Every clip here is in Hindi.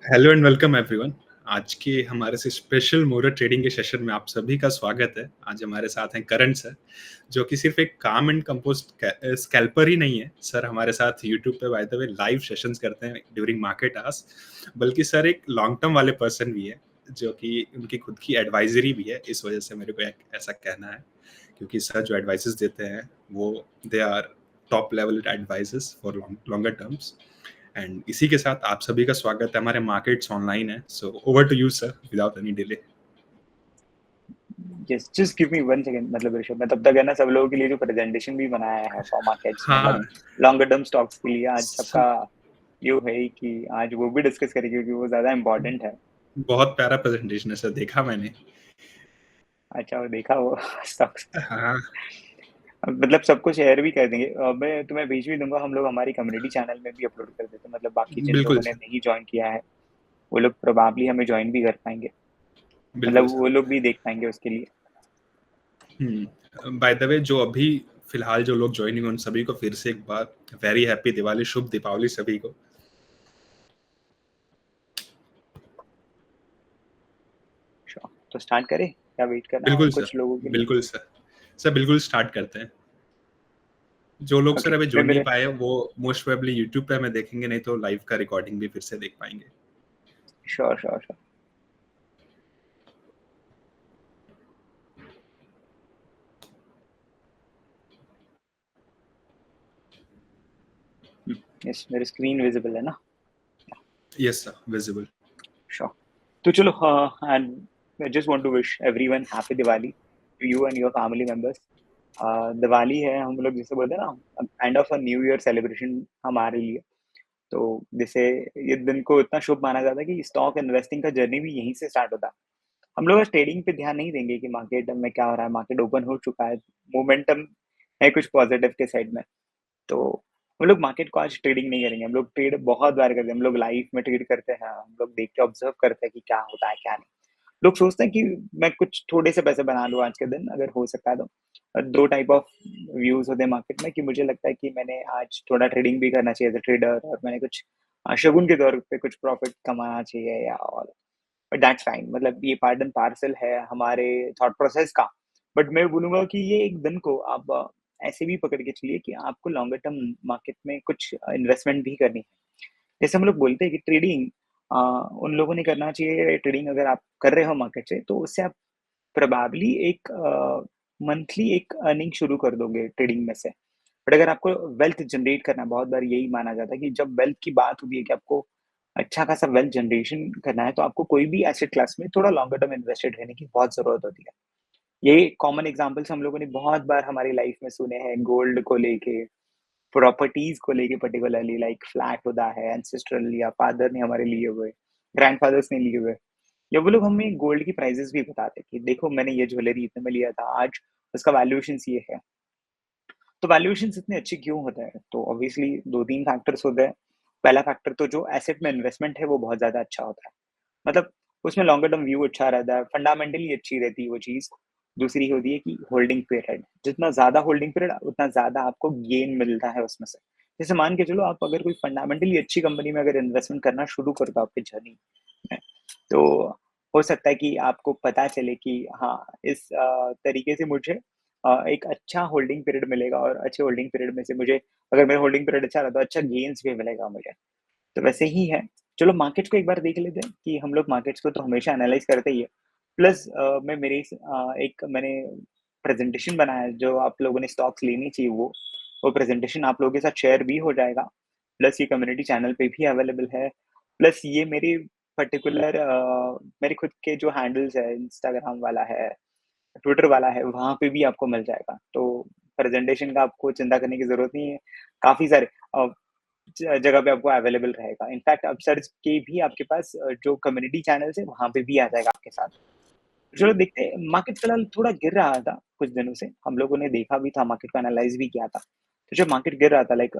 Hello and welcome everyone. आज के हमारे से स्पेशल मोरर ट्रेडिंग के सेशन में आप सभी का स्वागत है। आज हमारे साथ हैं करण सर, जो कि सिर्फ एक काम एंड कंपोस्ट स्कैल्पर ही नहीं है। सर हमारे साथ यूट्यूब पे by the way live sessions करते हैं ड्यूरिंग मार्केट आवर्स, बल्कि सर एक लॉन्ग टर्म वाले पर्सन भी है, जो कि उनकी खुद की एडवाइजरी भी है। इस वजह से मेरे को एक ऐसा कहना है, क्योंकि सर जो एडवाइसेस देते हैं वो they are top level advices for longer terms. And इसी के साथ आप सभी का स्वागत है। हमारे मार्केट्स ऑनलाइन है, so over to you sir without any delay. Yes, just give me 1 second. मतलब ऋषभ, मैं तब तक है ना सब लोगों के लिए जो प्रेजेंटेशन भी बनाया है फॉर मार्केट्स, हाँ, मतलब लॉन्गर टर्म स्टॉक्स के लिए, आज सबका सब ये है कि आज वो भी डिस्कस करेंगे क्योंकि वो ज्यादा इंपॉर्टेंट है। बहुत प्यारा प्रेजेंटेशन है सर, देखा मैंने। अच्छा, वो देखा वो स्टॉक्स। हाँ, मतलब सबको शेयर भी कर देंगे। मैं तुम्हें भेज भी दूंगा। हम लोग हमारी कम्युनिटी चैनल में भी अपलोड कर देते हैं। मतलब बाकी जिन बिल्कुल लोगों ने सर, नहीं ज्वाइन किया है वो लोग प्रोबेबली हमें ज्वाइन भी कर पाएंगे। मतलब बिल्कुल वो सर। लोग भी देख पाएंगे उसके लिए। बाय द वे, जो अभी फिलहाल जो लोग ज्वाइनिंग उन सभी को फिर से एक बार वेरी हैप्पी दिवाली, शुभ दीपावली सभी को। Sure. तो स्टार्ट करें या वेट करना और बिल्कुल सर, कुछ लोगों के लिए? बिल्कुल सर। सर बिल्कुल स्टार्ट करते हैं। जो लोग सर ओके, अभी मैं जुड़ नहीं मेरे पाए वो मोस्ट प्रोबेबली यूट्यूब पे हमें देखेंगे, नहीं तो लाइव का रिकॉर्डिंग भी फिर से देख पाएंगे। Sure sure sure. यस, मेरी स्क्रीन विजिबल है ना? Yes sir, visible. श्योर। तो चलो, and I just want to wish everyone happy Diwali to you and your family members. Diwali है, हम लोग जिसे बोलते हैं ना, end of a new year celebration हमारे लिए। तो जैसे ये दिन को इतना शुभ माना जाता है कि स्टॉक इन्वेस्टिंग का जर्नी भी यहीं से स्टार्ट होता है। हम लोग आज ट्रेडिंग पे ध्यान नहीं देंगे कि मार्केट में क्या हो रहा है। मार्केट ओपन हो चुका है, मोमेंटम है कुछ पॉजिटिव के साइड में। तो हम लोग मार्केट को आज ट्रेडिंग नहीं करेंगे। हम लोग ट्रेड बहुत बार करते हैं। हम लोग लाइव में ट्रेड करते हैं। हम लोग देख के ऑब्जर्व करते हैं कि क्या होता है क्या नहीं। लोग सोचते हैं कि मैं कुछ थोड़े से पैसे बना लूँ आज के दिन, अगर हो सकता है तो। दो टाइप ऑफ व्यूज होते हैं मार्केट में, कि मुझे लगता है कि मैंने आज थोड़ा ट्रेडिंग भी करना चाहिए एज अ ट्रेडर, और मैंने कुछ शगुन के तौर पे कुछ प्रॉफिट कमाना चाहिए या और। बट दैट्स फाइन, मतलब ये पार्ट एंड पार्सल है हमारे थॉट प्रोसेस का। बट मैं बोलूँगा कि ये एक दिन को आप ऐसे भी पकड़ के चलिए कि आपको लॉन्गर टर्म मार्केट में कुछ इन्वेस्टमेंट भी करनी है। जैसे हम लोग बोलते हैं कि ट्रेडिंग उन लोगों ने करना चाहिए। ट्रेडिंग अगर आप कर रहे हो मार्केट से, तो उससे आप प्रोबेबली एक मंथली एक अर्निंग शुरू कर दोगे ट्रेडिंग में से। बट अगर आपको वेल्थ जनरेट करना है, बहुत बार यही माना जाता है कि जब वेल्थ की बात होती है कि आपको अच्छा खासा वेल्थ जनरेशन करना है, तो आपको कोई भी एसेट क्लास में थोड़ा लॉन्गर टर्म इन्वेस्टेड रहने की बहुत ज़रूरत होती है। ये कॉमन एग्जांपल्स हम लोगों ने बहुत बार हमारी लाइफ में सुने हैं, गोल्ड को लेके, प्रॉपर्टीज़ को लेके पर्टिकुलरली, लाइक फ्लैट होता है एंसेस्ट्रल या फादर ने हमारे लिए हुए, ग्रैंडफादर्स ने लिए हुए। या वो लोग हमें गोल्ड की प्राइसेज़ भी बताते हैं कि देखो मैंने ये ज्वेलरी इतने में लिया था, आज उसका वैल्यूएशंस ये है। तो वैल्यूएशंस इतने अच्छे क्यों होते हैं? तो ऑब्वियसली 2-3 फैक्टर्स होते हैं। पहला फैक्टर तो जो एसेट में इन्वेस्टमेंट है वो बहुत ज़्यादा अच्छा होता है। मतलब उसमें लॉन्गर टर्म व्यू अच्छा रहता है, फंडामेंटली अच्छी रहती है वो चीज़। दूसरी होती है कि होल्डिंग पीरियड, जितना ज़्यादा होल्डिंग पीरियड उतना ज़्यादा आपको गेन मिलता है उसमें से। जैसे मान के चलो, आप अगर कोई फंडामेंटली अच्छी कंपनी में अगर इन्वेस्टमेंट करना शुरू कर दो आपकी जर्नी में, तो हो सकता है कि आपको पता चले कि हाँ, इस तरीके से मुझे एक अच्छा होल्डिंग पीरियड मिलेगा, और अच्छे होल्डिंग पीरियड में से मुझे, अगर मेरा होल्डिंग पीरियड अच्छा रहा तो अच्छा गेन्स भी मिलेगा मुझे। तो वैसे ही है। चलो मार्केट्स को एक बार देख लेते हैं कि हम लोग मार्केट्स को तो हमेशा एनालाइज़ करते ही है। प्लस मैं मेरे एक मैंने प्रेज़ेंटेशन बनाया है, जो आप लोगों ने स्टॉक्स लेनी चाहिए वो प्रेज़ेंटेशन आप लोगों के साथ शेयर भी हो जाएगा। प्लस ये कम्युनिटी चैनल पे भी अवेलेबल है। प्लस ये मेरे पर्टिकुलर मेरे खुद के जो हैंडल्स है, इंस्टाग्राम वाला है, ट्विटर वाला है, वहाँ पे भी आपको मिल जाएगा। तो प्रेज़ेंटेशन का आपको चिंता करने की ज़रूरत नहीं है। काफ़ी सारे जगह पे आपको अवेलेबल रहेगा। इनफैक्ट अब सर्च के भी आपके पास जो कम्युनिटी चैनल्स है वहाँ पे भी आ जाएगा आपके साथ। चलो देखते हैं, मार्केट फिलहाल थोड़ा गिर रहा था कुछ दिनों से, हम लोगों ने देखा भी था, मार्केट को एनालाइज़ भी किया था। तो जब मार्केट गिर रहा था, लाइक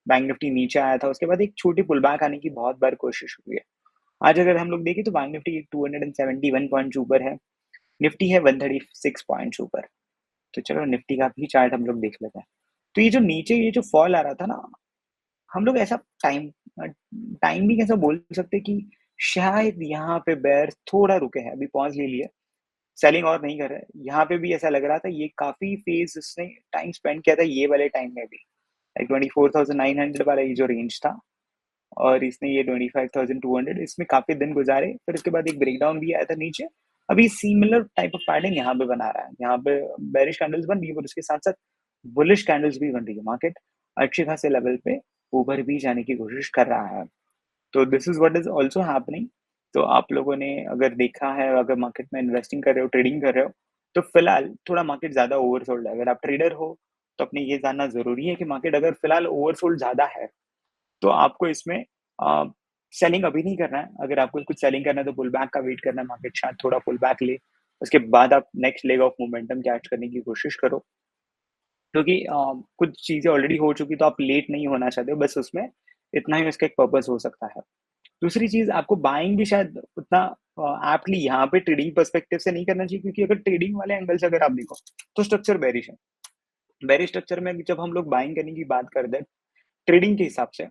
बैंक निफ्टी नीचे आया था, उसके बाद एक छोटी पुल बैक आने की बहुत बार कोशिश हुई है। आज अगर हम लोग देखें तो बैंक निफ्टी 271 पॉइंट्स ऊपर है, निफ्टी है 136 पॉइंट्स ऊपर। तो चलो निफ्टी का भी चार्ट हम लोग देख लेते हैं। तो ये जो नीचे ये जो फॉल आ रहा था ना, हम लोग ऐसा टाइम भी कैसा बोल सकते हैं कि शायद यहाँ पे बेयर थोड़ा रुके हैं, अभी पॉज़ ले लिया, सेलिंग और नहीं कर रहा है। यहाँ पे भी ऐसा लग रहा था ये काफ़ी फ़ेज़ उसने टाइम स्पेंड किया था ये वाले टाइम में भी। लाइक 24,900 वाला ये जो रेंज था और इसने ये 25,200 इसमें काफ़ी दिन गुज़ारे, फिर उसके बाद एक ब्रेकडाउन भी आया था नीचे। अभी सिमिलर टाइप ऑफ पैटर्न यहाँ पे बना रहा है। यहाँ पे बेयरिश कैंडल्स बन रही है, पर उसके साथ-साथ बुलिश कैंडल्स भी बन रही है। मार्केट अच्छे खासे लेवल पे ऊपर भी जाने की कोशिश कर रहा है। तो this is what is also happening. तो आप लोगों ने अगर देखा है, अगर मार्केट में इन्वेस्टिंग कर रहे हो, ट्रेडिंग कर रहे हो, तो फिलहाल थोड़ा मार्केट ज़्यादा ओवरसोल्ड है। अगर आप ट्रेडर हो, तो अपने ये जानना ज़रूरी है कि मार्केट अगर फिलहाल ओवरसोल्ड ज़्यादा है, तो आपको इसमें अ, सेलिंग अभी नहीं करना है। अगर आपको कुछ सेलिंग करना है, तो पुल बैक का वेट करना है, मार्केट शायद थोड़ा पुल बैक ले। उसके बाद आप next leg of momentum catch करने की कोशिश करो। क्योंकि कुछ चीज़ें ऑलरेडी हो चुकी, तो आप लेट नहीं होना चाहते हो, बस उसमें इतना ही उसका एक पर्पज़ हो सकता है। दूसरी चीज़ आपको बाइंग भी शायद उतना एप्टली यहाँ पे ट्रेडिंग पर्सपेक्टिव से नहीं करना चाहिए, क्योंकि अगर ट्रेडिंग वाले एंगल से अगर आप देखो, तो स्ट्रक्चर बेयरिश है। बेयरिश स्ट्रक्चर में जब हम लोग बाइंग करने की बात करते हैं, ट्रेडिंग के हिसाब से,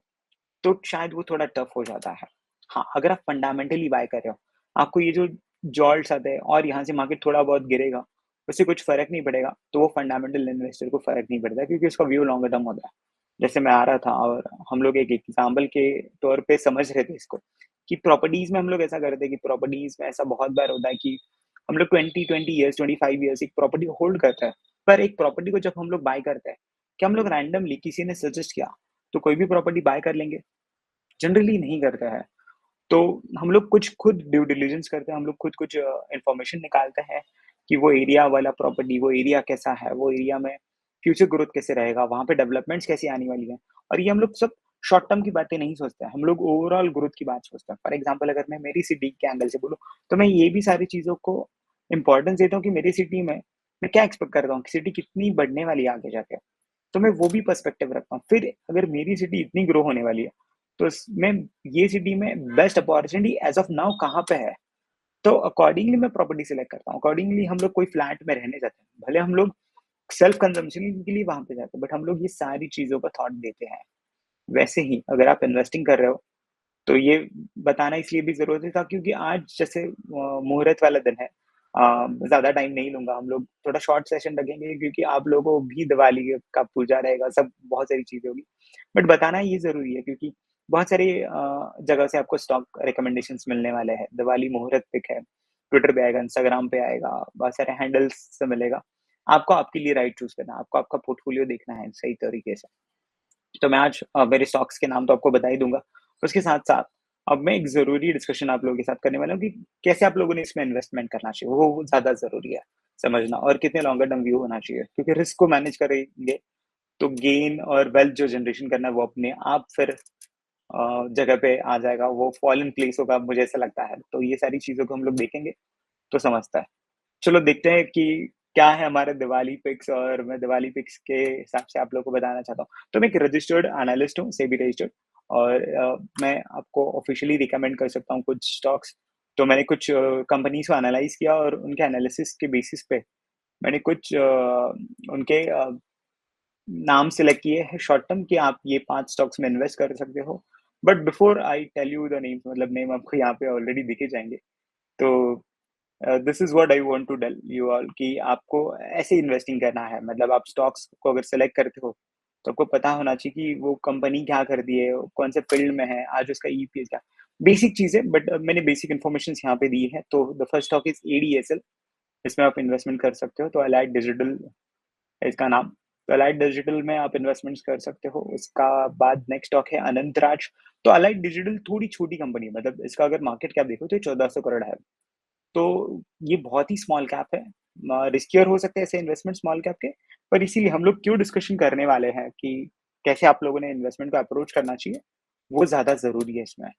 तो शायद वो थोड़ा टफ हो जाता है। हाँ, अगर आप फंडामेंटली बाय कर रहे हो, आपको ये जो जॉल्ट्स आते हैं और यहाँ से मार्केट थोड़ा बहुत गिरेगा, उससे कुछ फ़र्क नहीं पड़ेगा, तो वो फंडामेंटल इन्वेस्टर को फ़र्क नहीं पड़ता, क्योंकि उसका व्यू लॉन्गर टर्म होता है। जैसे मैं आ रहा था और हम लोग एक एग्ज़ाम्पल के तौर पे समझ रहे थे इसको, कि प्रॉपर्टीज़ में हम लोग ऐसा करते हैं कि प्रॉपर्टीज़ में ऐसा बहुत बार होता है कि हम लोग 20 ईयर्स, 25 ईयर्स एक प्रॉपर्टी को होल्ड करते हैं। पर एक प्रॉपर्टी को जब हम लोग बाय करते हैं, क्या हम लोग रैंडमली किसी ने सजेस्ट किया, तो कोई भी प्रॉपर्टी बाय कर लेंगे? जनरली नहीं करते हैं। तो हम लोग कुछ खुद ड्यू डिलिजेंस करते हैं, हम लोग खुद कुछ इन्फॉर्मेशन निकालते हैं कि वो एरिया वाला प्रॉपर्टी, वो एरिया कैसा है, वो एरिया में फ्यूचर ग्रोथ कैसे रहेगा, वहाँ पे डेवलपमेंट्स कैसी आने वाली हैं। और ये हम लोग सब शॉर्ट टर्म की बातें नहीं सोचते हैं, हम लोग ओवरऑल ग्रोथ की बात सोचते हैं। फॉर एग्ज़ाम्पल अगर मैं मेरी सिटी के एंगल से बोलूँ, तो मैं ये भी सारी चीज़ों को इम्पोर्टेंस देता हूँ कि मेरी सिटी में मैं क्या एक्सपेक्ट कर रहा हूँ, कि सिटी कितनी बढ़ने वाली है आगे जाके। तो मैं वो भी पर्सपेक्टिव रखता हूँ। फिर अगर मेरी सिटी इतनी ग्रो होने वाली है, तो इसमें ये सिटी में best opportunity as of now कहाँ पे है? तो अकॉर्डिंगली मैं प्रॉपर्टी सिलेक्ट करता हूँ। अकॉर्डिंगली हम लोग कोई फ्लैट में रहने जाते हैं। भले हम लोग सेल्फ कंजम्पशन के लिए वहाँ पे जाते हैं, बट हम लोग ये सारी चीज़ों का थॉट देते हैं। वैसे ही अगर आप इन्वेस्टिंग कर रहे हो, तो ये बताना इसलिए भी ज़रूरी था, क्योंकि आज जैसे मुहूर्त वाला दिन है। ज़्यादा टाइम नहीं लूँगा, हम लोग थोड़ा शॉर्ट सेशन रखेंगे, क्योंकि आप लोगों को भी दिवाली का पूजा रहेगा, सब बहुत सारी चीज़ें होगी। बट बताना ये ज़रूरी है, क्योंकि बहुत सारी जगह से आपको स्टॉक रिकमेंडेशंस मिलने वाले हैं। दिवाली मुहूर्त पिक है, ट्विटर पे आएगा, इंस्टाग्राम पे आएगा, बहुत सारे हैंडल्स से मिलेगा। आपको आपके लिए राइट चूज़ करना है, आपको आपका पोर्टफोलियो देखना है सही तरीके से। तो मैं आज मेरे स्टॉक्स के नाम तो आपको बता ही दूँगा। उसके साथ-साथ अब मैं एक ज़रूरी डिस्कशन आप लोगों के साथ करने वाला हूँ कि कैसे आप लोगों ने इसमें इन्वेस्टमेंट करना चाहिए, वो ज़्यादा ज़रूरी है समझना, और कितने लॉन्गर टर्म व्यू होना चाहिए। क्योंकि रिस्क को मैनेज करेंगे, तो गेन और वेल्थ जो जनरेशन करना है, वो अपने आप फिर जगह पे आ जाएगा, वो फॉल इन प्लेस होगा, मुझे ऐसा लगता है। तो ये सारी चीज़ों को हम लोग देखेंगे, तो समझता है। चलो देखते हैं कि क्या है हमारे दिवाली पिक्स, और मैं दिवाली पिक्स के हिसाब से आप लोगों को बताना चाहता हूँ। तो मैं एक रजिस्टर्ड एनालिस्ट हूँ, सेबी रजिस्टर्ड, और मैं आपको ऑफ़िशियली रिकमेंड कर सकता हूँ कुछ स्टॉक्स। तो मैंने कुछ कंपनीज़ को एनालाइज़ किया, और उनके एनालिसिस के बेसिस पे मैंने कुछ उनके नाम सेलेक्ट किए हैं शॉर्ट टर्म, कि आप ये 5 स्टॉक्स में इन्वेस्ट कर सकते हो। But before I tell you the names, मतलब नेम आपको यहाँ पे ऑलरेडी दिखे जाएँगे। तो this is what I want to tell you all, कि आपको ऐसे इन्वेस्टिंग करना है। मतलब आप स्टॉक्स को अगर सेलेक्ट करते हो, तो आपको पता होना चाहिए कि वो कंपनी क्या कर रही है, कौन से फील्ड में है, आज उसका ईपीएस क्या, बेसिक चीज़ें। बट मैंने बेसिक इन्फॉर्मेशंस यहाँ पे दी है। तो the first stock is ADSL, इसमें आप इन्वेस्टमेंट कर सकते हो। तो अलाइड डिजिटल है इसका नाम। तो अलाइड डिजिटल में आप इन्वेस्टमेंट्स कर सकते हो। उसका बाद नेक्स्ट स्टॉक है अनंतराज। तो अलाइड डिजिटल थोड़ी छोटी कंपनी है, मतलब इसका अगर मार्केट कैप देखो, तो ये 1400 करोड़ है। तो ये बहुत ही स्मॉल कैप है। रिस्कियर हो सकते हैं ऐसे इन्वेस्टमेंट स्मॉल कैप के, पर इसीलिए हम लोग क्यों डिस्कशन करने वाले हैं कि कैसे आप लोगों ने इन्वेस्टमेंट को अप्रोच करना चाहिए, वो ज़्यादा ज़रूरी है इसमें।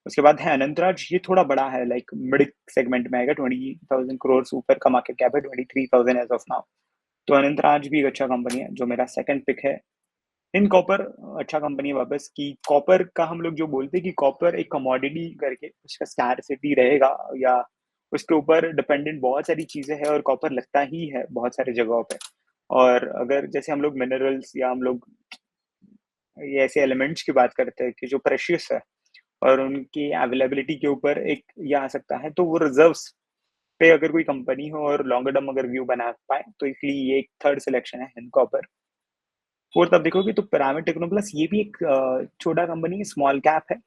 उसके बाद है अनंतराज, ये थोड़ा बड़ा है, लाइक मिड सेगमेंट में आएगा, 20,000 करोड़ ऊपर का मार्केट कैप है, 23,000 एज़ ऑफ नाउ। तो अनंतराज भी एक अच्छा कंपनी है, जो मेरा सेकंड पिक है। इन कॉपर अच्छा कंपनी है वापस, कि कॉपर का हम लोग जो बोलते हैं कि कॉपर एक कमोडिटी करके उसका स्कार्सिटी रहेगा, या उसके ऊपर डिपेंडेंट बहुत सारी चीज़ें हैं, और कॉपर लगता ही है बहुत सारी जगहों पे। और अगर जैसे हम लोग मिनरल्स, या हम लोग ये ऐसे एलिमेंट्स की बात करते हैं कि जो प्रेशियस है और उनकी अवेलेबिलिटी के ऊपर एक ये आ सकता है, तो वो रिजर्व्स पे अगर कोई कंपनी हो और लॉन्गर टर्म अगर व्यू बना पाए, तो इसलिए ये एक थर्ड सिलेक्शन है इनका ऊपर। फोर्थ आप देखोगे तो पिरामिड टेक्नो प्लस, ये भी एक छोटा कंपनी है, स्मॉल कैप है,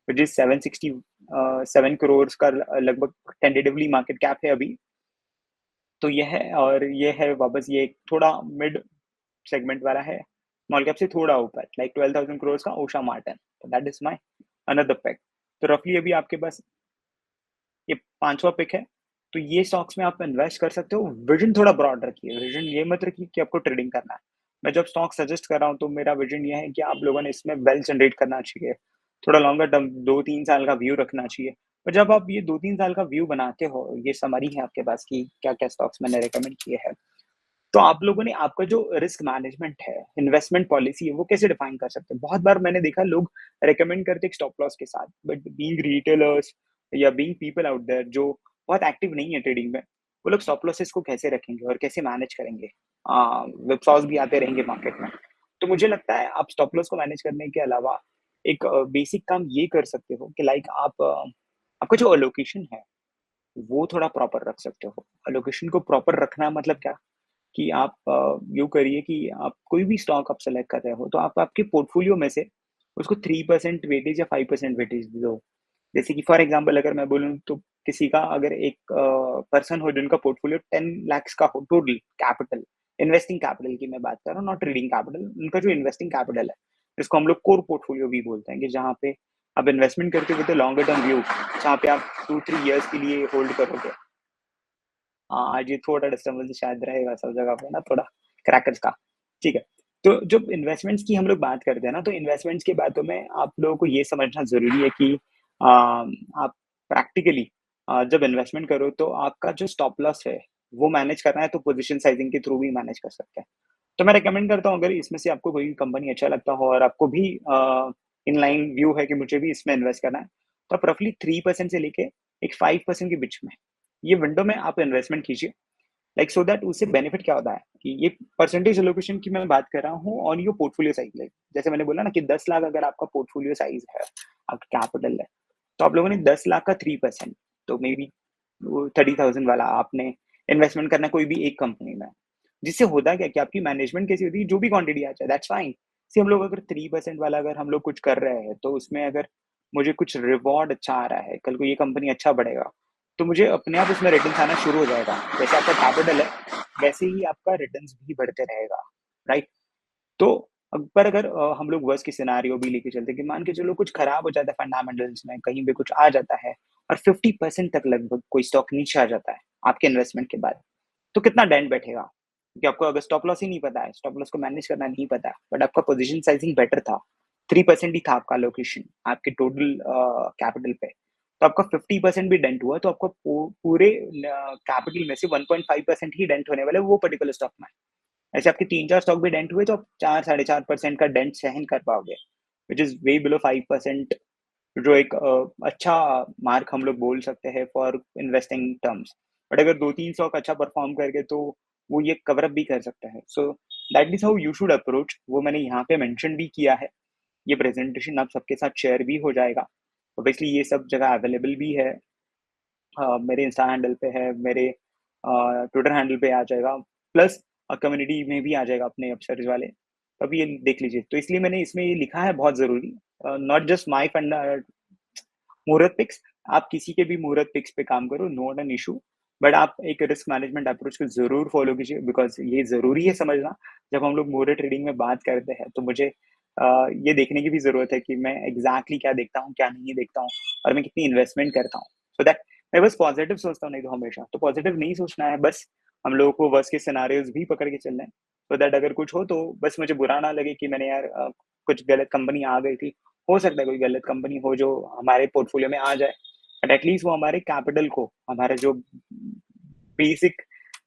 व्हिच इज 767 करोड़ का लगभग टेंटेटिवली मार्केट कैप है अभी। तो ये है, और ये है वापस ये एक थोड़ा मिड सेगमेंट वाला है, स्मॉल कैप से थोड़ा ऊपर, लाइक 12,000 करोड़ का ओशा मार्टिन। तो that is my another pick. तो रफली अभी आपके पास ये पांचवा पिक है। तो ये स्टॉक्स में आप इन्वेस्ट कर सकते हो। विजन थोड़ा ब्रॉड रखिए, विजन ये मत रखिए कि आपको ट्रेडिंग करना है। मैं जब स्टॉक सजेस्ट कर रहा हूँ तो मेरा विजन ये है कि आप लोगों ने इसमें वेल्थ जनरेट करना चाहिए, थोड़ा लॉन्गर टर्म 2-3 साल का व्यू रखना चाहिए। और जब आप ये 2-3 साल का व्यू बनाते हो, ये समरी है आपके पास कि क्या क्या स्टॉक्स मैंने रिकमेंड किए हैं, तो आप लोगों ने आपका जो रिस्क मैनेजमेंट है, इन्वेस्टमेंट पॉलिसी है, वो कैसे डिफाइन कर सकते हैं। बहुत बार मैंने देखा लोग रिकमेंड करते हैं स्टॉप लॉस के साथ, बट बीइंग रिटेलर्स या बीइंग पीपल आउट देयर जो बहुत एक्टिव नहीं है ट्रेडिंग में, वो लोग स्टॉप लॉसेस को कैसे रखेंगे और कैसे मैनेज करेंगे। विपसॉस भी आते रहेंगे मार्केट में। तो मुझे लगता है आप स्टॉप लॉस को मैनेज करने के अलावा एक बेसिक काम ये कर सकते हो कि लाइक आप आपका जो अलोकेशन है वो थोड़ा प्रॉपर रख सकते हो। अलोकेशन को प्रॉपर रखना मतलब क्या, कि आप यूँ करिए कि आप कोई भी स्टॉक आप सेलेक्ट कर रहे हो, तो आप आपके पोर्टफोलियो में से उसको 3% वेटेज या 5% वेटेज दो। जैसे कि फॉर एग्ज़ाम्पल अगर मैं बोलूँ तो किसी का अगर एक पर्सन हो जिनका पोर्टफोलियो 10 लाख्स का हो टोटल कैपिटल, इन्वेस्टिंग कैपिटल की मैं बात कर रहा हूँ, नॉट ट्रेडिंग कैपिटल। उनका जो इन्वेस्टिंग कैपिटल है, जिसको हम लोग कोर पोर्टफोलियो भी बोलते हैं, कि जहाँ पे आप इन्वेस्टमेंट करते हुए तो लॉन्गर टर्म व्यू, जहाँ पे आप 2-3 इयर्स के लिए होल्ड करोगे। हाँ, आज ये थोड़ा डिस्टर्बेंस शायद रहेगा सब जगह पे ना, थोड़ा क्रैकर्स का। ठीक है। तो जब इन्वेस्टमेंट्स की हम लोग बात करते हैं ना, तो इन्वेस्टमेंट्स की बातों में आप लोगों को ये समझना ज़रूरी है कि आप प्रैक्टिकली जब इन्वेस्टमेंट करो तो आपका जो स्टॉप लॉस है, वो मैनेज करना है तो पोज़ीशन साइज़िंग के थ्रू भी मैनेज कर सकते हैं। तो मैं रिकमेंड करता हूँ, अगर इसमें से आपको कोई कंपनी अच्छा लगता हो और आपको भी इन लाइन व्यू है कि मुझे भी इसमें इन्वेस्ट करना है, तो आप रफली 3% से लेके एक 5% के बीच में, ये विंडो में आप इन्वेस्टमेंट कीजिए। लाइक सो दैट उससे बेनिफिट क्या होता है कि ये परसेंटेज एलोकेशन की मैं बात कर रहा हूँ on your portfolio size. Like जैसे मैंने बोला ना कि 10 लाख अगर आपका पोर्टफोलियो साइज है, आपका कैपिटल है, तो आप लोगों ने 10 लाख का 3%, तो मे बी 30,000 वाला आपने इन्वेस्टमेंट करना है कोई भी एक कंपनी में। जिससे होता क्या कि आपकी मैनेजमेंट कैसी होती है, जो भी क्वांटिटी आ जाए दैट्स फाइन। सी हम लोग अगर 3% वाला अगर हम लोग कुछ कर रहे हैं, तो उसमें अगर मुझे कुछ रिवॉर्ड अच्छा आ रहा है, कल को ये कंपनी अच्छा बढ़ेगा, तो मुझे अपने आप उसमें रिटर्न्स आना शुरू हो जाएगा। जैसे आपका कैपिटल है, वैसे ही आपका रिटर्न्स भी बढ़ते रहेगा, राइट? तो पर अगर हम लोग वर्स्ट केस सिनेरियो भी लेके चलते हैं कि मान के चलो कुछ खराब हो जाता है फंडामेंटल्स में, कहीं पे कुछ आ जाता है और 50% तक लगभग कोई स्टॉक नीचे आ जाता है आपके इन्वेस्टमेंट के बाद, तो कितना डेंट बैठेगा? क्योंकि आपको अगर स्टॉप लॉस ही नहीं पता है, स्टॉप लॉस को मैनेज करना नहीं पता है, बट आपका पोजीशन साइजिंग बेटर था, 3% ही था आपका एलोकेशन आपके टोटल कैपिटल पे, तो आपका 50% भी डेंट हुआ, तो आपको पूरे कैपिटल में से 1.5% ही डेंट होने वाला है वो पर्टिकुलर स्टॉक में। ऐसे आपके 3-4 स्टॉक भी डेंट हुए तो आप 4 साढ़े 4% का डेंट सहन कर पाओगे, व्हिच इज़ वे बिलो 5%, जो एक अच्छा मार्क हम लोग बोल सकते हैं फॉर इन्वेस्टिंग टर्म्स। बट अगर 2-3 स्टॉक अच्छा परफॉर्म करके तो वो ये कवर अप भी कर सकता है। So that is how you should approach, वो मैंने यहाँ पे मेंशन भी किया है। ये प्रेजेंटेशन आप सबके साथ शेयर भी हो जाएगा। ऑब्वियसली ये सब जगह अवेलेबल भी है। मेरे इंस्टा हैंडल पे है, मेरे ट्विटर हैंडल पे आ जाएगा, प्लस कम्युनिटी में भी आ जाएगा अपने अपसर्च वाले, तब ये देख लीजिए। तो इसलिए मैंने इसमें ये लिखा है बहुत ज़रूरी, नॉट जस्ट माय फंडा मुहूर्त पिक्स, आप किसी के भी मुहूर्त पिक्स पे काम करो, नॉट एन इश्यू। बट आप एक रिस्क मैनेजमेंट अप्रोच को ज़रूर फ़ॉलो कीजिए, बिकॉज़ ये ज़रूरी है समझना, जब हम लोग मुहूर्त ट्रेडिंग में बात करते हैं, तो मुझे ये देखने की भी ज़रूरत है कि मैं एग्ज़ैक्टली क्या देखता हूँ, क्या नहीं देखता हूँ और मैं कितनी इन्वेस्टमेंट करता हूँ। सो दैट मैं बस पॉज़िटिव सोचता हूँ नहीं तो हमेशा, तो पॉज़िटिव नहीं सोचना है, बस हम लोगों को वर्स्ट केस सिनेरियोज़ भी पकड़ के चलना है, सो दैट अगर कुछ हो तो बस मुझे बुरा ना लगे कि मैंने यार कुछ गलत कंपनी आ गई थी। हो सकता है कोई गलत कंपनी हो जो हमारे पोर्टफोलियो में आ जाए, बट एटलीस्ट वो हमारे कैपिटल को, हमारा जो बेसिक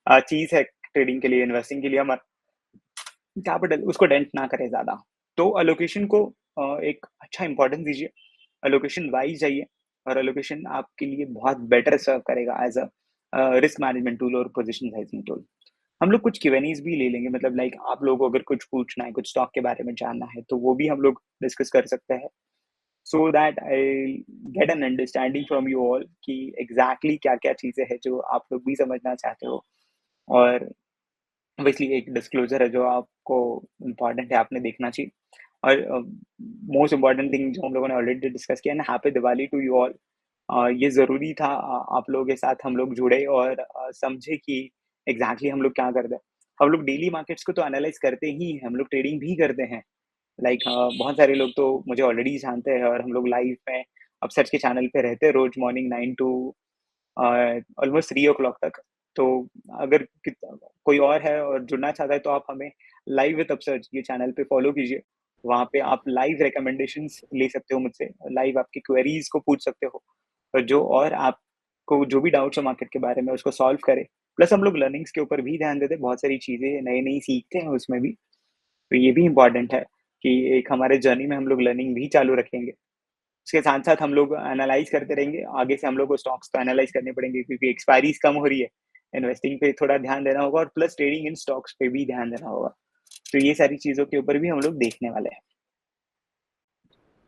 चीज़ है ट्रेडिंग के लिए, इन्वेस्टिंग के लिए, हमारा कैपिटल उसको डेंट ना करे ज़्यादा। तो एलोकेशन को एक अच्छा इम्पोर्टेंस दीजिए, एलोकेशन वाइज़ जाइए और एलोकेशन आपके लिए बहुत बेटर सर्व करेगा as a risk management tool और पोज़ीशन साइज़िंग टूल। हम लोग कुछ Q&As भी ले लेंगे, मतलब लाइक आप लोगों को अगर कुछ पूछना है, कुछ स्टॉक के बारे में जानना है, तो वो भी हम लोग डिस्कस कर सकते हैं। So that I get an understanding from you all कि एग्ज़ैक्टली क्या-क्या चीज़ें हैं जो आप लोग भी समझना चाहते हो। और ऑब्वियसली एक डिस्क्लोज़र है जो आपको इम्पोर्टेंट है, आपने देखना चाहिए। और मोस्ट इम्पोर्टेंट थिंग जो हम लोगों ने ऑलरेडी डिस्कस किया ना, happy Diwali to you all. ये ज़रूरी था आप लोगों के साथ हम लोग जुड़े और समझे कि एग्ज़ैक्टली हम लोग क्या करते हैं। हम लोग डेली मार्केट्स को तो एनालाइज़ करते ही हैं, हम लोग ट्रेडिंग भी करते हैं। लाइक बहुत सारे लोग तो मुझे ऑलरेडी जानते हैं और हम लोग लाइव में अपसर्च के चैनल पे रहते हैं रोज़ morning 9 to almost 3 o'clock तक। तो अगर कोई और है और जुड़ना चाहता है तो आप हमें लाइव विद अपसर्च ये चैनल पे फॉलो कीजिए। वहाँ पे आप लाइव रिकमेंडेशंस ले सकते हो मुझसे, लाइव आपकी क्वेरीज़ को पूछ सकते हो और जो और आपको जो भी डाउट्स हो मार्केट के बारे में उसको सॉल्व करें। प्लस हम लोग लर्निंग्स के ऊपर भी ध्यान देते हैं, बहुत सारी चीज़ें नई-नई सीखते हैं उसमें भी। तो ये भी इम्पोर्टेंट है कि एक हमारे जर्नी में हम लोग लर्निंग भी चालू रखेंगे। उसके साथ-साथ हम लोग एनालाइज़ करते रहेंगे। आगे से हम लोग को स्टॉक्स तो एनालाइज़ करने पड़ेंगे क्योंकि एक्सपायरीज़ कम हो रही है। इन्वेस्टिंग पे थोड़ा ध्यान देना होगा और प्लस ट्रेडिंग इन स्टॉक्स पे भी ध्यान देना होगा। तो ये सारी चीज़ों के ऊपर भी हम लोग देखने वाले हैं।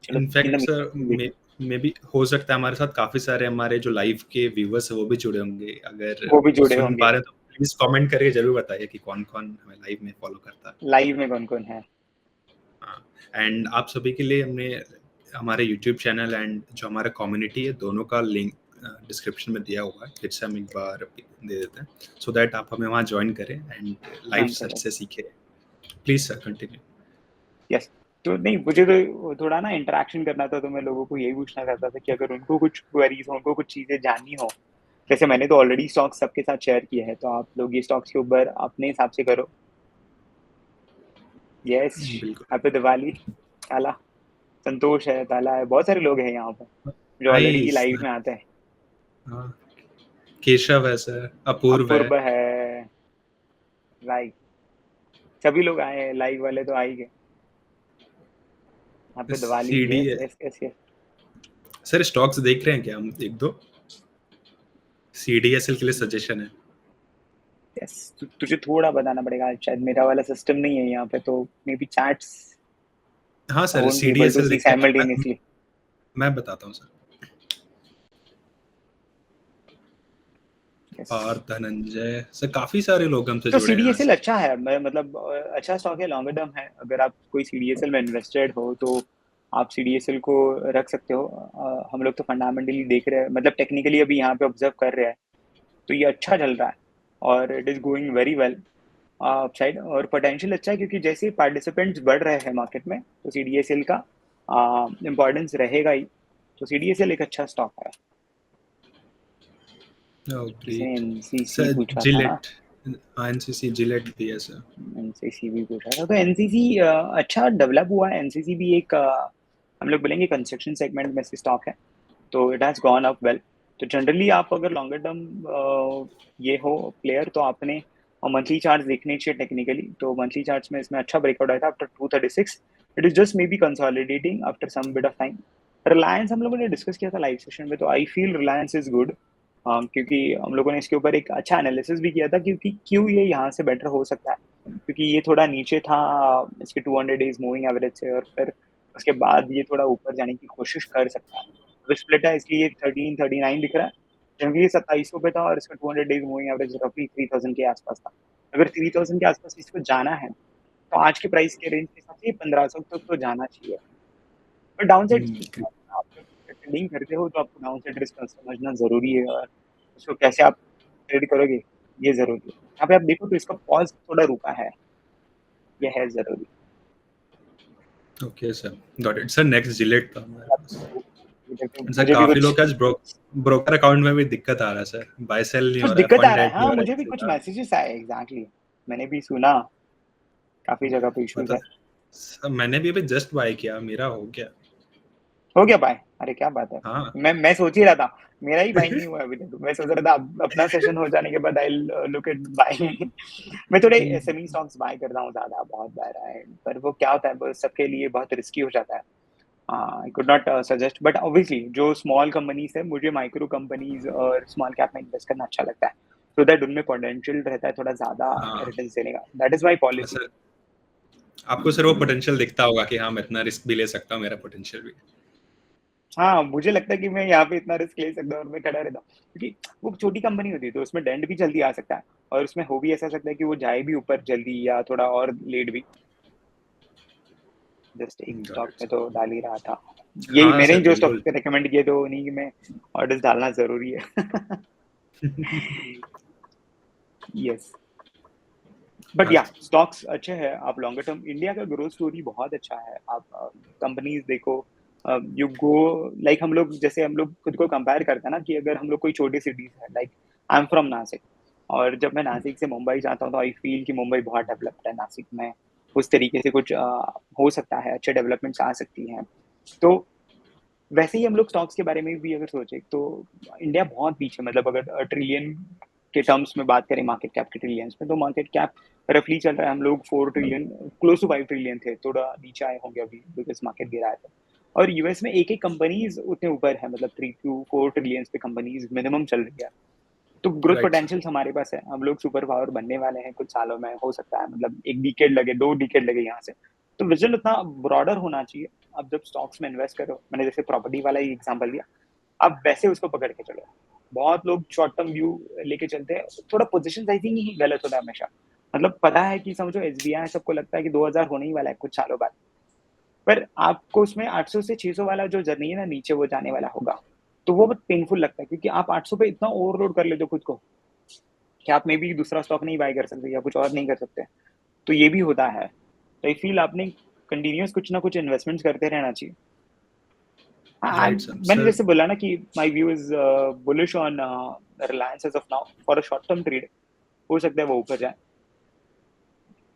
चलो in in fact the sir ji, may be हो सकता है हमारे साथ काफ़ी सारे हमारे जो लाइव के व्यूअर्स हैं वो भी जुड़े होंगे। अगर वो भी वो जुड़े सुन होंगे। पा रहे हैं तो प्लीज़ कमेंट करके ज़रूर बताइए कि कौन-कौन हमें लाइव में फ़ॉलो करता है। लाइव में कौन-कौन है? हाँ, एंड आप सभी के लिए हमने हमारे यूट्यूब चैनल एंड जो हमारा कम्युनिटी है दोनों का लिंक डिस्क्रिप्शन में दिया हुआ है। फिर से हम एक बार दे देते हैं सो दैट आप हमें वहाँ जॉइन करें एंड लाइव जॉइन सर करें। से सीखें। Please sir continue. यस। तो नहीं, मुझे तो थोड़ा ना इंटरैक्शन करना था, तो मैं लोगों को यही पूछना चाहता था कि अगर उनको कुछ क्वेरीज़ हो, उनको कुछ चीज़ें जाननी हो, जैसे मैंने तो ऑलरेडी स्टॉक्स सबके साथ शेयर किए हैं, तो आप लोग ये स्टॉक्स के ऊपर अपने हिसाब से करो। यस, बिल्कुल। हैप्पी दिवाली। ताला, संतोष है, ताला है, बहुत सारे लोग हैं यहाँ पे, जो ऑलरेडी नाइस। लाइव में आते हैं। हाँ, केशव है सर, अपूर्व है। अपूर्व है, लाइक सभी लोग आए हैं, लाइव वाले तो आ ही गए। हैप्पी दिवाली। सीडी यस, है। Yes, yes, yes, sir stocks देख रहे हैं क्या हम एक दो? सीडीएसएल के लिए सजेशन है। यस। तुझे थोड़ा बताना पड़ेगा, शायद मेरा वाला सिस्टम नहीं है यहाँ पे, तो मे बी चैट्स हाँ I sir, won't be able to CDSL सी देखते हैं क्या? साइमल्टेनियसली। मैं बताता हूँ सर। यस। पार्थ, धनंजय सर, काफ़ी सारे लोग हमसे तो जुड़े हैं सीडीएसएल आज। अच्छा है, मतलब अच्छा स्टॉक है, लॉन्गर टर्म है। अगर आप कोई सीडीएसएल में इन्वेस्टेड हो तो आप सीडीएसएल को रख सकते हो। हम लोग तो फंडामेंटली देख रहे हैं, मतलब टेक्निकली अभी यहाँ पे ऑब्जर्व कर रहे हैं, तो ये अच्छा चल रहा है और it is going very well upside. और पोटेंशियल अच्छा है क्योंकि जैसे पार्टिसिपेंट्स बढ़ रहे हैं मार्केट में, तो सीडीएसएल का इम्पोर्टेंस रहेगा ही। तो सीडीएसएल एक अच्छा स्टॉक है। ओह किसी ने ग्रेट। एनसीसी सर पूछा था ना? जिलेट, एनसीसी जिलेट भी है सर। एनसीसी भी पूछा था, तो एनसीसी अच्छा डेवलप हुआ है। एनसीसी भी एक हम लोग बोलेंगे कंस्ट्रक्शन सेगमेंट में से स्टॉक है, तो it has gone up well. तो जनरली आप अगर लॉन्गर टर्म ये हो प्लेयर, तो आपने मंथली चार्ट्स देखने चाहिए टेक्निकली। तो मंथली चार्ट्स में इसमें अच्छा ब्रेकआउट आया था after 236। It is just may be consolidating after some bit of time. Reliance हम लोगों ने डिस्कस किया था लाइव सेशन में, तो I feel Reliance is good, क्योंकि हम लोगों ने इसके ऊपर एक अच्छा एनालिसिस भी किया था क्योंकि क्यों ये यहाँ से बेटर हो सकता है। क्योंकि ये थोड़ा नीचे था इसके 200 डेज मूविंग एवरेज से, और फिर उसके बाद ये थोड़ा ऊपर जाने की कोशिश कर सकता है। अभी स्प्लिट है इसलिए 1339 दिख रहा है, जबकि ये 2700 पे था और इसका 200 डेज मूविंग एवरेज रफली 3000 के आसपास था। अगर 3000 के आसपास इसको जाना है तो आज के प्राइस के रेंज के हिसाब से 1500 तक तो जाना चाहिए। पर डाउन साइड आप जब ट्रेडिंग करते हो तो आपको डाउन साइड रिस्क समझना जरूरी है, और उसको कैसे आप ट्रेड करोगे ये जरूरी है। यहाँ पे आप देखो तो इसका पॉज थोड़ा रुका है, ये है जरूरी। Okay sir, got it sir. Next Gillette था हमारे पास। सर मुझे भी काफ़ी कुछ लोग का आज ब्रोकर अकाउंट में भी दिक्कत आ रहा है सर। बाय सेल नहीं कुछ हो रहा है, दिक्कत आ फंड रहा है। ऐड नहीं हाँ, हो रहा है मुझे भी किसी कुछ का। मैसेजेस आए एग्जैक्टली। मैंने भी सुना काफी जगह पे इश्यूज पता है। सर, मैंने भी अभी जस्ट बाय किया, मेरा हो गया। हो गया बाय? अरे क्या बात है। हाँ। मैं सोच ही रहा था, मेरा ही बाय नहीं हुआ अभी तक। मैं सोच रहा था अपना सेशन हो जाने के बाद आई लुक एट बाइंग। मैं थोड़े एसएमई स्टॉक्स बाय करता हूँ ज्यादा, बहुत बार है, पर वो क्या होता है, वो सबके लिए बहुत रिस्की हो जाता है। I could not suggest, but obviously जो स्मॉल कंपनीज है, मुझे माइक्रो कंपनीज और स्मॉल कैप में इन्वेस्ट करना अच्छा लगता है। सो दैट उनमें पोटेंशियल रहता है थोड़ा ज़्यादा हाँ, रिटर्न्स देने का। That is my policy. Sir आपको सर वो पोटेंशियल दिखता होगा कि हाँ, मैं इतना रिस्क भी ले सकता हूँ, मेरा पोटेंशियल भी है। हाँ, मुझे लगता है कि मैं यहाँ पे इतना रिस्क ले सकता हूँ और मैं खड़ा रहता हूँ। क्योंकि वो छोटी कंपनी होती है तो उसमें डेंट भी जल्दी आ सकता है और उसमें हो भी ऐसा सकता है कि वो जाए भी ऊपर जल्दी या थोड़ा और लेट भी। जस्ट एक गॉट स्टॉक इट में सर। तो डाल ही रहा था। यही हाँ मैंने ही सर, जो स्टॉक बिल्कुल। रिकमेंड किए तो उन्हीं में ऑर्डर्स डालना ज़रूरी है। यस। बट या आज स्टॉक्स अच्छे हैं। आप लॉन्गर टर्म इंडिया का ग्रोथ स्टोरी बहुत अच्छा है। आप कंपनीज देखो, यू गो लाइक हम लोग खुद को कंपेयर करते हैं ना कि अगर हम लोग कोई छोटी सिटीज है like I am from Nashik, और जब मैं नासिक से मुंबई जाता हूँ तो आई फील कि मुंबई बहुत डेवलप्ड है। नासिक में उस तरीके से कुछ हो सकता है, अच्छे डेवलपमेंट्स आ सकती हैं। तो वैसे ही हम लोग स्टॉक्स के बारे में भी अगर सोचे तो इंडिया बहुत पीछे, मतलब अगर ट्रिलियन के टर्म्स में बात करें, मार्केट कैप के ट्रिलियंस में, तो मार्केट कैप रफली चल रहा है, हम लोग 4 ट्रिलियन, क्लोज टू 5 ट्रिलियन थे, थोड़ा नीचे आए होंगे अभी बिकॉज मार्केट गिरा है। और यूएस में एक एक कंपनीज उतने ऊपर है, मतलब 3 to 4 ट्रिलियन पे कंपनीज मिनिमम चल रही है। तो ग्रोथ राइट सर। पोटेंशियल हमारे पास है, हम लोग सुपर पावर बनने वाले हैं कुछ सालों में, हो सकता है मतलब एक डिकेड लगे, 2 डिकेड लगे यहाँ से। तो विजन उतना ब्रॉडर होना चाहिए। अब जब स्टॉक्स में इन्वेस्ट करो, मैंने जैसे प्रॉपर्टी वाला ही एग्जांपल दिया, आप वैसे उसको पकड़ के चलो। बहुत लोग शॉर्ट टर्म व्यू लेके चलते हैं, थोड़ा पोजीशन साइजिंग ही गलत होता है हमेशा। मतलब पता है कि समझो एसबीआई, सबको लगता है कि 2000 होने ही वाला है कुछ सालों बाद, पर आपको उसमें 800 से 600 वाला जो जर्नी है ना नीचे, वो जाने वाला होगा। तो वो बहुत पेनफुल लगता है क्योंकि आप 800 पे इतना ओवरलोड कर लेते हो खुद को कि आप मे बी दूसरा स्टॉक नहीं बाय कर सकते या कुछ और नहीं कर सकते। तो ये भी होता है। तो आई फील आपने कंटिन्यूअस कुछ ना कुछ इन्वेस्टमेंट्स करते रहना चाहिए। हाँ, राइट सर। मैंने सर जैसे बोला ना कि my view is bullish on Reliance as of now for a short term trade. हो सकता है वो ऊपर जाए।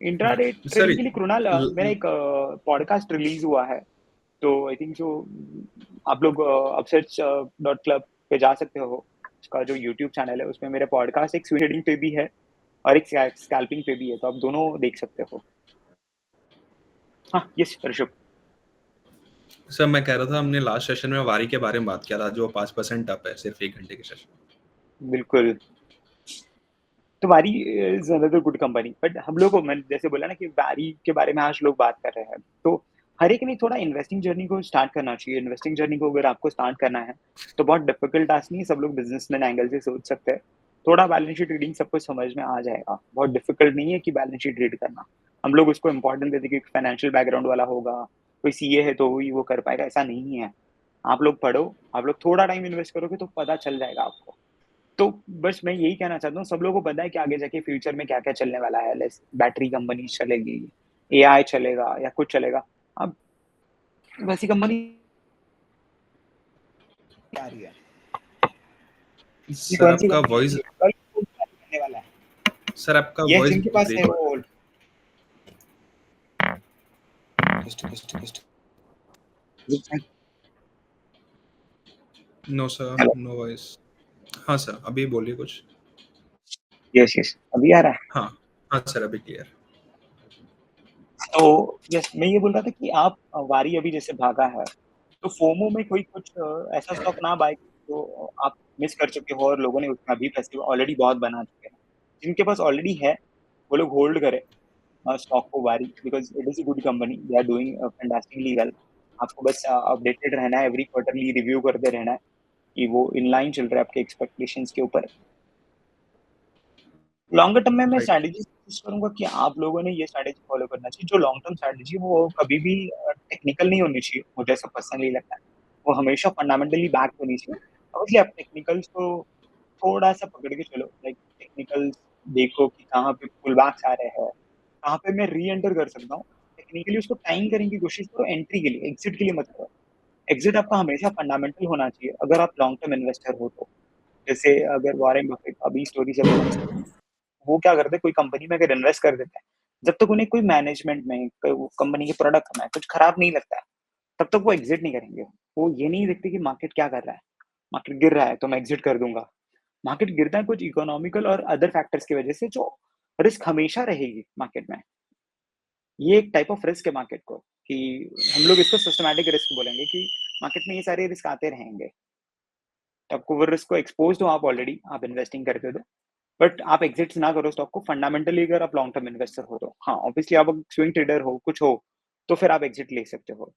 इंट्राडे सर ट्रेडिंग के लिए कृणाल, मेरा एक पॉडकास्ट रिलीज हुआ है, तो आई थिंक जो आप लोग अपसेट्स डॉट क्लब पे जा सकते हो, उसका जो यूट्यूब चैनल है उसमें मेरे पॉडकास्ट एक स्विंग ट्रेडिंग पे भी है और एक स्कैल्पिंग पे भी है, तो आप दोनों देख सकते हो। हाँ, यस ऋषभ। सर मैं कह रहा था, हमने लास्ट सेशन में वारी के बारे में बात किया था, जो 5% अप है सिर्फ 1 घंटे के सेशन। बिल्कुल। तो वारी is another good company, but हम लोग को, मैंने जैसे बोला ना कि वारी के बारे में आज लोग बात कर रहे हैं, तो हर एक ने थोड़ा इन्वेस्टिंग जर्नी को स्टार्ट करना चाहिए। इन्वेस्टिंग जर्नी को अगर आपको स्टार्ट करना है तो बहुत डिफिकल्ट टास्क नहीं है, सब लोग बिजनेसमैन एंगल से सोच सकते हैं। थोड़ा बैलेंस शीट रीडिंग सबको समझ में आ जाएगा, बहुत डिफिकल्ट नहीं है कि बैलेंस शीट रीड करना। हम लोग उसको इंपॉर्टेंट देते हैं कि फाइनेंशियल बैकग्राउंड वाला होगा, कोई सीए है तो ही वो कर पाएगा, ऐसा नहीं है। आप लोग पढ़ो, आप लोग थोड़ा टाइम इन्वेस्ट करोगे तो पता चल जाएगा आपको। तो बस मैं यही कहना चाहता हूँ, सब लोगों को पता है कि आगे जाके फ्यूचर में क्या-क्या चलने वाला है। लेट्स बैटरी कंपनी चलेगी, एआई चलेगा या कुछ चलेगा। अब वैसी कंपनी आ रही है। ये सर कौन-सी आपका कंपनी आ वॉइस रही है? कल कौन करने वाला है? सर आपका ये वॉइस जिनके पास है ब्रेक हो रहा वो है। No sir, hello. No voice. हाँ सर, अभी बोलिए कुछ। Yes, yes. अभी आ रहा है? हाँ, हाँ सर, अभी क्लियर। तो यस, मैं ये बोल रहा था कि आप वारी अभी जैसे भागा है, तो फोमो में कोई कुछ ऐसा स्टॉक ना बाय जो आप मिस कर चुके हो और लोगों ने उसमें अभी पैसे ऑलरेडी बहुत बना चुके हैं। जिनके पास ऑलरेडी है, वो लोग होल्ड करें स्टॉक को वारी, because it is a good company, they are doing fantastically well. आपको बस अपडेटेड रहना है, एवरी क्वार्टरली रिव्यू करते रहना है कि वो इन लाइन चल रहा है आपके एक्सपेक्टेशंस के ऊपर। लॉन्गर टर्म में मैं राइट। स्ट्रैटेजी सजेस्ट करूँगा कि आप लोगों ने ये स्ट्रैटेजी फॉलो करना चाहिए। जो लॉन्ग टर्म स्ट्रैटेजी है वो कभी भी टेक्निकल नहीं होनी चाहिए, मुझे ऐसा पर्सनली लगता है। वो हमेशा फंडामेंटली बैक होनी चाहिए। ऑब्वियसली आप टेक्निकल्स को थोड़ा-सा पकड़ के चलो, लाइक टेक्निकल्स देखो कि कहाँ पे पुलबैक्स आ रहे हैं, कहाँ पे मैं री-एंटर कर सकता हूँ। टेक्निकली उसको टाइम करने की कोशिश करो एंट्री के लिए, एग्ज़िट के लिए मत करो। एग्ज़िट आपका हमेशा फंडामेंटल होना चाहिए अगर आप लॉन्ग टर्म इन्वेस्टर हो तो। जैसे अगर वॉरेन बफेट, अभी स्टोरी चल रही है, वो क्या करते हैं, कोई कंपनी में अगर इन्वेस्ट कर देते हैं, जब तक उन्हें कोई मैनेजमेंट में, कोई वो कंपनी के प्रोडक्ट में कुछ खराब नहीं लगता है, तब तक वो एग्ज़िट नहीं करेंगे। वो ये नहीं देखते कि मार्केट क्या कर रहा है, मार्केट गिर रहा है तो मैं एग्ज़िट कर दूँगा। मार्केट गिरता है कुछ इकोनॉमिकल और अदर फैक्टर्स की वजह से, जो रिस्क हमेशा रहेगी मार्केट में। ये एक टाइप ऑफ रिस्क है मार्केट को, कि हम लोग इसको सिस्टमैटिक रिस्क बोलेंगे कि मार्केट में ये सारे रिस्क आते रहेंगे। तो आपको वो रिस्क को एक्सपोज़्ड हो आप ऑलरेडी, आप इन्वेस्टिंग करते हो तो। बट आप एग्जिट्स ना करो स्टॉक को फंडामेंटली, अगर आप लॉन्ग टर्म इन्वेस्टर हो तो। हाँ, ऑब्वियसली आप स्विंग ट्रेडर हो, कुछ हो, तो फिर आप एग्जिट ले सकते हो।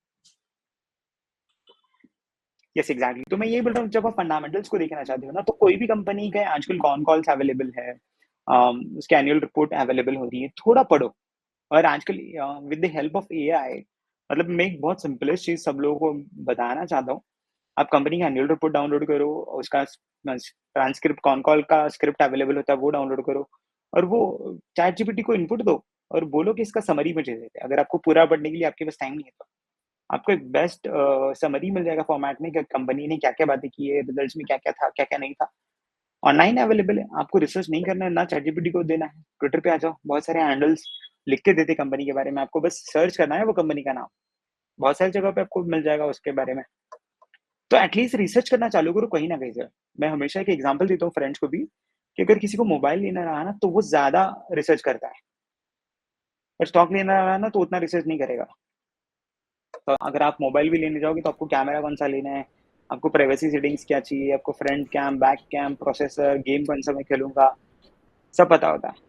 यस एग्जैक्टली, तो मैं यही बोल रहा हूँ, जब आप फंडामेंटल्स को देखना चाहते हो ना, तो कोई भी कंपनी का आजकल कॉन कॉल्स अवेलेबल है, उसके एनुअल रिपोर्ट अवेलेबल हो रही है, थोड़ा पढ़ो। और आजकल with the help of AI, मतलब मैं एक बहुत सिंपलेस्ट चीज सब लोगों को बताना चाहता हूँ। आप कंपनी का एनुअल रिपोर्ट डाउनलोड करो, उसका ट्रांसक्रिप्ट, कॉन कॉल का स्क्रिप्ट अवेलेबल होता है वो डाउनलोड करो, और वो चैट जीपीटी को इनपुट दो और बोलो कि इसका समरी मुझे दे दे। अगर आपको पूरा पढ़ने के लिए आपके पास टाइम नहीं है तो आपको एक बेस्ट समरी मिल जाएगा फॉर्मेट में कि कंपनी ने क्या-क्या बातें की है, रिजल्ट्स में क्या-क्या था, क्या-क्या नहीं था। ऑनलाइन अवेलेबल है, आपको रिसर्च नहीं करना है, ना चैटजीपीटी को देना है। ट्विटर पे आ जाओ, बहुत सारे हैंडल्स लिख के देते कंपनी के बारे में, आपको बस सर्च करना है वो कंपनी का नाम। बहुत सारी जगह पे आपको मिल जाएगा उसके बारे में। तो एटलीस्ट रिसर्च करना चालू करो कहीं न कहीं से। मैं हमेशा एक एग्ज़ाम्पल देता हूँ फ्रेंड्स को भी, कि अगर किसी को मोबाइल लेना रहा ना, तो वो ज़्यादा रिसर्च करता है। और स्टॉक लेना रहा ना, तो उतना रिसर्च नहीं करेगा। तो अगर आप मोबाइल भी लेने जाओगे तो आपको कैमरा कौन-सा लेना है, आपको प्राइवेसी सेटिंग्स क्या चाहिए, आपको front cam, back cam, processor, game कौन-सा मैं खेलूँगा, सब पता होता है।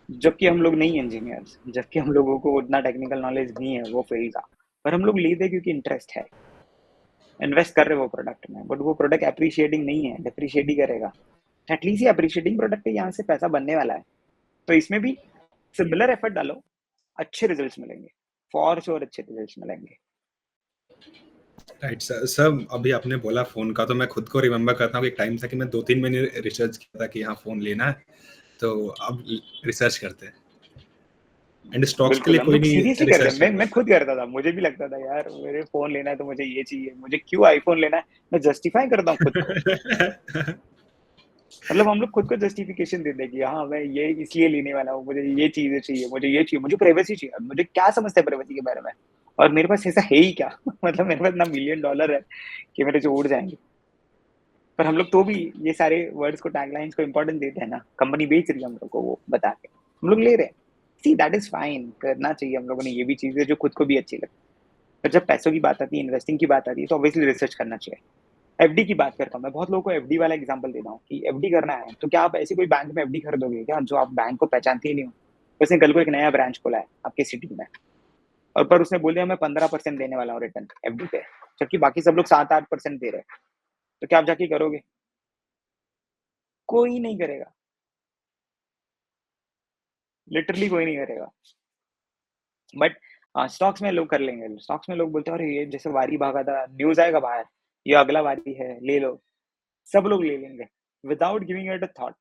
जबकि हम लोग नहीं इंजीनियर्स, जबकि हम लोगों को उतना टेक्निकल नॉलेज नहीं है वो फील्ड का, पर हम लोग लेते हैं क्योंकि इंटरेस्ट है। इन्वेस्ट कर रहे हैं वो प्रोडक्ट में, बट वो प्रोडक्ट एप्रिशिएटिंग नहीं है, डेप्रिशिएट ही करेगा। एटलीस्ट ये एप्रिशिएटिंग प्रोडक्ट है, यहाँ से पैसा बनने वाला है। तो इसमें भी सिमिलर एफर्ट डालो, अच्छे रिजल्ट्स मिलेंगे। फॉर श्योर अच्छे रिजल्ट्स मिलेंगे। Right sir. सर अभी आपने बोला फ़ोन का, तो मैं खुद को रिमेंबर करता हूँ कि एक टाइम था कि मैं 2-3 महीने रिसर्च किया था कि हाँ, फ़ोन लेना है, तो अब रिसर्च करते हैं। एंड स्टॉक्स के बिल्कुल, लिए हम कोई लोग नहीं सीरियसली करते हैं। रिसर्च मैं करता। खुद करता था, मुझे भी लगता था यार मेरे फ़ोन लेना है तो मुझे ये चाहिए, मुझे क्यों आईफ़ोन लेना है? मैं जस्टिफाई करता हूँ खुद को। मतलब हम लोग खुद को जस्टिफिकेशन देते हैं कि हाँ, मैं ये इसलिए लेने वाला हूँ, मुझे ये चीज़ें चाहिए, मुझे ये चाहिए, मुझे प्राइवेसी चाहिए। मुझे क्या समझते हैं प्राइवेसी के बारे में? और मेरे पास ऐसा है ही क्या? मतलब मेरे पास ना मिलियन डॉलर है कि मेरे जो उड़ जाएँगे। पर हम लोग तो भी ये सारे वर्ड्स को, टैगलाइन्स को इम्पोर्टेंस देते हैं ना, कंपनी बेच रही है हम लोग को वो बता के, हम लोग ले रहे हैं। सी दैट इज़ फाइन, करना चाहिए हम लोगों ने ये भी चीज़ें जो खुद को भी अच्छी लगती है। पर जब पैसों की बात आती है, इन्वेस्टिंग की बात आती है, तो ऑब्वियसली रिसर्च करना चाहिए। एफडी की बात करता हूँ, मैं बहुत लोगों को एफडी वाला एग्जांपल देता हूँ कि एफडी करना है, तो क्या आप ऐसे कोई बैंक में एफडी कर दोगे क्या, जो आप बैंक को पहचानते ही नहीं हो? उसने कल को एक नया ब्रांच खोला है आपके सिटी में, और पर उसने बोल दिया मैं 15% देने वाला हूँ रिटर्न एफडी पे, जबकि बाकी सब लोग 7-8% दे रहे हैं। तो क्या आप जाके करोगे? कोई नहीं करेगा, लिटरली कोई नहीं करेगा। बट स्टॉक्स में लोग कर लेंगे। स्टॉक्स में लोग बोलते हैं, अरे ये जैसे वारी भागा था, न्यूज़ आएगा बाहर, ये अगला वारी है, ले लो। सब लोग ले लेंगे without giving it a thought.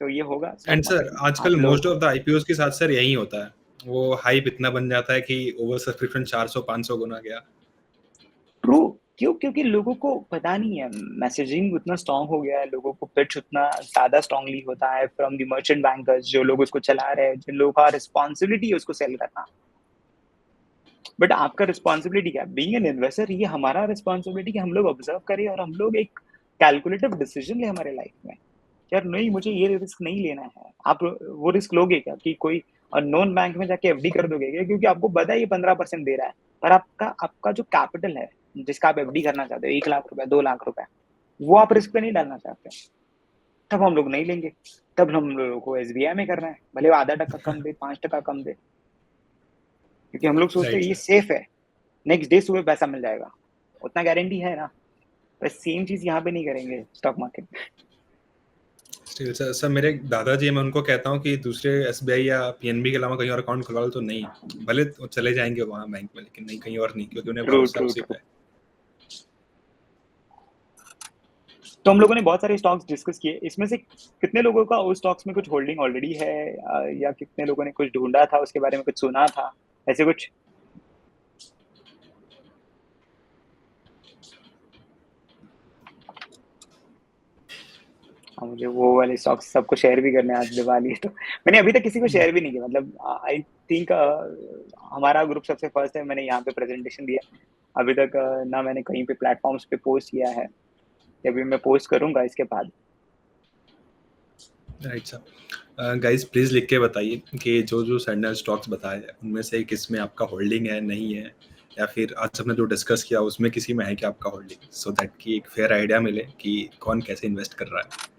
तो ये होगा स्टॉक एंड सर मार्केट में। आजकल आप मोस्ट लोग ऑफ द आईपीओस के साथ सर यही होता है, वो हाइप इतना बन जाता है कि ओवर सब्सक्रिप्शन 400-500 गुना गया। ट्रू, क्यों? क्योंकि लोगों को पता नहीं है, मैसेजिंग उतना स्ट्रॉन्ग हो गया है, लोगों को पिच उतना ज़्यादा स्ट्रांगली होता है फ्रॉम द मर्चेंट बैंकर्स, जो लोग उसको चला रहे हैं, जिन लोगों का रिस्पॉन्सिबिलिटी है उसको सेल करना। बट आपका रिस्पॉन्सिबिलिटी क्या है? बीइंग एन इन्वेस्टर, ये हमारा रिस्पॉन्सिबिलिटी कि हम लोग ऑब्जर्व करें और हम लोग एक कैलकुलेटिव डिसीजन लें हमारे लाइफ में। यार नहीं, मुझे ये रिस्क नहीं लेना है। आप वो रिस्क लोगे क्या कि कोई अननोन बैंक में जाके एफडी कर दोगे क्या? क्योंकि आपको पता है ये 15% दे रहा है, पर आपका आपका जो कैपिटल है, जिसका आप एफडी करना चाहते हो, 1 लाख रुपए, 2 लाख रुपए, वो आप रिस्क पे नहीं डालना चाहते। तब हम लोग नहीं लेंगे। तब हम लोगों को एसबीआई में करना है, भले वो आधा टका कम दे, 5% कम दे, क्योंकि हम लोग सोचते हैं राइट ये सर। सेफ है, नेक्स्ट डे सुबह पैसा मिल जाएगा। उतना गारंटी है ना? बस सेम चीज़ यहाँ पे नहीं करेंगे स्टॉक मार्केट में। स्टिल सर, सर मेरे एक दादाजी हैं, मैं उनको कहता हूँ कि दूसरे एसबीआई या पीएनबी के अलावा कहीं और अकाउंट खुलवा लो, तो नहीं, भले वो चले जाएंगे वहाँ बैंक में, लेकिन नहीं कहीं और नहीं, क्योंकि उन्हें ट्रू, भरोसा ट्रू, उसी ट्रू। पे है। तो हम लोगों ने बहुत सारे स्टॉक्स डिस्कस किए। इसमें से कितने लोगों का उस स्टॉक्स में कुछ होल्डिंग ऑलरेडी है, या कितने लोगों ने कुछ ढूँढा था, उसके बारे में कुछ सुना था? ऐसे कुछ? मुझे वो वाले स्टॉक्स सबको शेयर भी करने हैं, आज दिवाली है तो। मैंने अभी तक किसी को शेयर भी नहीं किया, मतलब आई थिंक हमारा ग्रुप सबसे फर्स्ट है, मैंने यहाँ पे प्रेज़ेंटेशन दिया। अभी तक ना मैंने कहीं पे प्लेटफ़ॉर्म्स पे पोस्ट किया है, अभी मैं पोस्ट करूँगा इसके बाद। Right sir. गाइस प्लीज़ लिख के बताइए कि जो जो सर ने स्टॉक्स बताए हैं, उनमें से किस में आपका होल्डिंग है, नहीं है, या फिर आज हमने जो डिस्कस किया उसमें किसी में है क्या आपका होल्डिंग, सो दैट कि एक फेयर आइडिया मिले कि कौन कैसे इन्वेस्ट कर रहा है।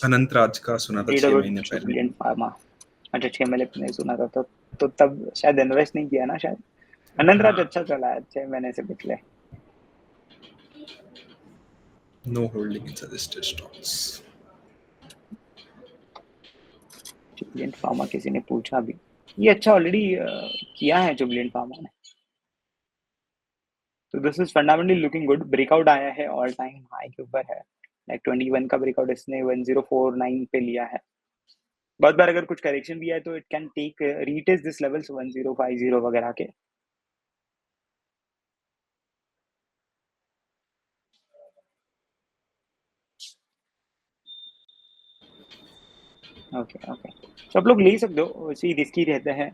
अनंत राज का सुना था 6 महीने पहले। जुबिलेंट फार्मा, अच्छा 6 महीने पहले सुना था, तो तब शायद इन्वेस्ट नहीं किया ना शायद। अनंत राज हाँ, अच्छा चला है 6 महीने से पिछले। No holding in suggested stocks. Jubilant Pharma किसी ने पूछा भी, ये अच्छा ऑलरेडी किया है जुबिलेंट फार्मा ने। तो this is fundamentally looking good. Breakout आया है, ऑल टाइम हाई के ऊपर है, लाइक 21 का ब्रेकआउट इसने 1049 पे लिया है। बहुत बार अगर कुछ करेक्शन भी है तो it can take retest this levels 1050 वगैरह के। ओके ओके, तो आप लोग ले सकते हो, वैसे ही रिस्की रहते हैं।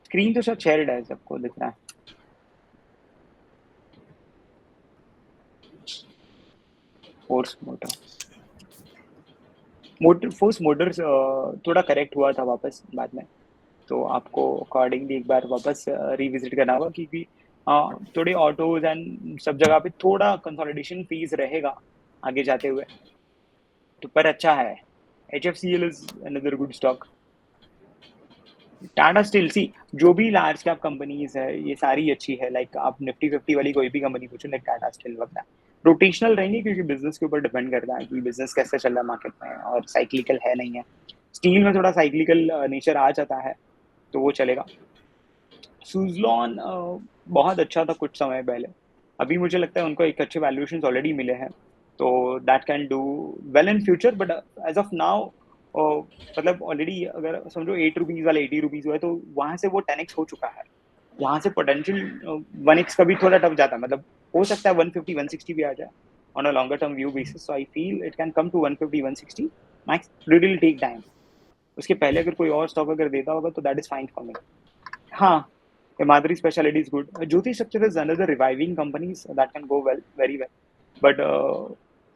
स्क्रीन तो शायद शेयर्ड है, सबको दिख रहा है। फोर्स फोर्स मोटर्स थोड़ा करेक्ट हुआ था वापस बाद में, तो आपको अकॉर्डिंगली एक बार वापस रिविजिट करना होगा, क्योंकि थोड़े ऑटोज एंड सब जगह पे थोड़ा कंसोलिडेशन फेज रहेगा आगे जाते हुए। तो पर अच्छा है, HFCL is another good stock. Tata steel, सी जो भी लार्ज कैप कंपनीज है ये सारी अच्छी है, लाइक आप निफ्टी 50 वाली कोई भी कंपनी पूछो, लाइक टाटा स्टील वगैरह रोटेशनल रहेंगे, क्योंकि बिजनेस के ऊपर डिपेंड करता है कि बिजनेस कैसे चल रहा है मार्केट में, और साइक्लिकल है नहीं है। स्टील में थोड़ा साइक्लिकल नेचर आ जाता है, तो वो चलेगा। सुजलॉन बहुत अच्छा था कुछ समय पहले, अभी मुझे लगता है उनको एक अच्छे वैल्यूएशंस ऑलरेडी मिले हैं, तो that can do well in future. But as of now मतलब ऑलरेडी अगर समझो 8 रुपीज वाला 80 रुपीज हुआ है, तो वहां से वो 10x हो चुका है। यहाँ से पोटेंशियल 1x का भी थोड़ा टफ जाता है, मतलब हो सकता है 150 160 भी आ जाए on a longer term view basis. So I feel it can come to 150 160 max, it will take time. उसके पहले अगर कोई और स्टॉक अगर देता होगा तो that is fine for me. हाँ, Madri specialty is good. Jyoti Structure is another reviving companies that can go well, very well. But